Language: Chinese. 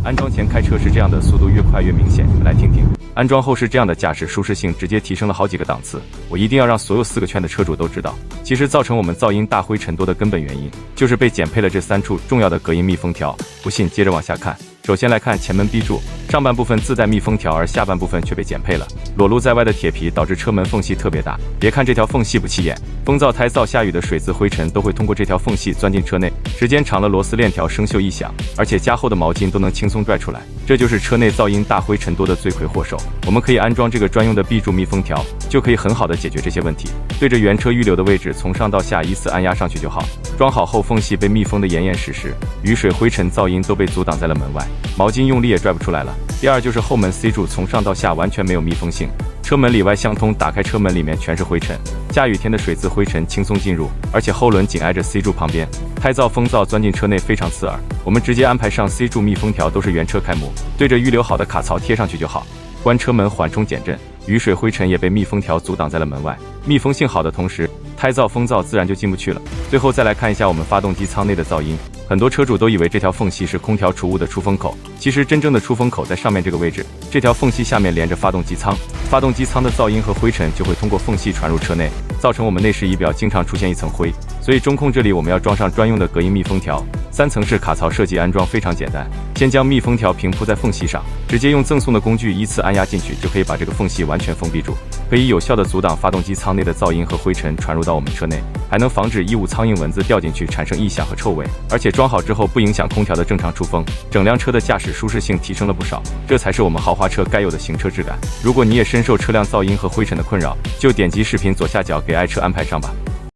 安装前开车是这样的，速度越快越明显，你们来听听。安装后是这样的，驾驶舒适性直接提升了好几个档次。我一定要让所有4个圈的车主都知道，其实造成我们噪音大、灰尘多的根本原因，就是被减配了这3处重要的隔音密封条。不信，接着往下看。首先来看前门 B 柱，上半部分自带密封条，而下半部分却被减配了。裸露在外的铁皮导致车门缝隙特别大，别看这条缝隙不起眼，风噪、胎噪、下雨的水渍、灰尘都会通过这条缝隙钻进车内。时间长了，螺丝链条生锈异响，而且加厚的毛巾都能轻松拽出来，这就是车内噪音大、灰尘多的罪魁祸首。我们可以安装这个专用的 B 柱密封条，就可以很好的解决这些问题。对着原车预留的位置，从上到下依次按压上去就好。装好后，缝隙被密封的严严实实，雨水、灰尘、噪音都被阻挡在了门外，毛巾用力也拽不出来了。第二就是后门 C 柱，从上到下完全没有密封性，车门里外相通，打开车门里面全是灰尘，下雨天的水渍灰尘轻松进入，而且后轮紧挨着 C 柱旁边，胎噪风噪钻进车内非常刺耳。我们直接安排上 C 柱密封条，都是原车开模，对着预留好的卡槽贴上去就好。关车门缓冲减震，雨水灰尘也被密封条阻挡在了门外，密封性好的同时，胎噪风噪自然就进不去了。最后再来看一下我们发动机舱内的噪音，很多车主都以为这条缝隙是空调储物的出风口，其实真正的出风口在上面这个位置，这条缝隙下面连着发动机舱，发动机舱的噪音和灰尘就会通过缝隙传入车内，造成我们内饰仪表经常出现一层灰。所以中控这里我们要装上专用的隔音密封条，3层式卡槽设计，安装非常简单，先将密封条平铺在缝隙上，直接用赠送的工具依次按压进去，就可以把这个缝隙完全封闭住，可以有效的阻挡发动机舱内的噪音和灰尘传入到我们车内，还能防止异物、苍蝇、蚊子掉进去产生异响和臭味。而且装好之后不影响空调的正常出风，整辆车的驾驶舒适性提升了不少，这才是我们豪华车该有的行车质感。如果你也深受车辆噪音和灰尘的困扰，就点击视频左下角给爱车安排上吧。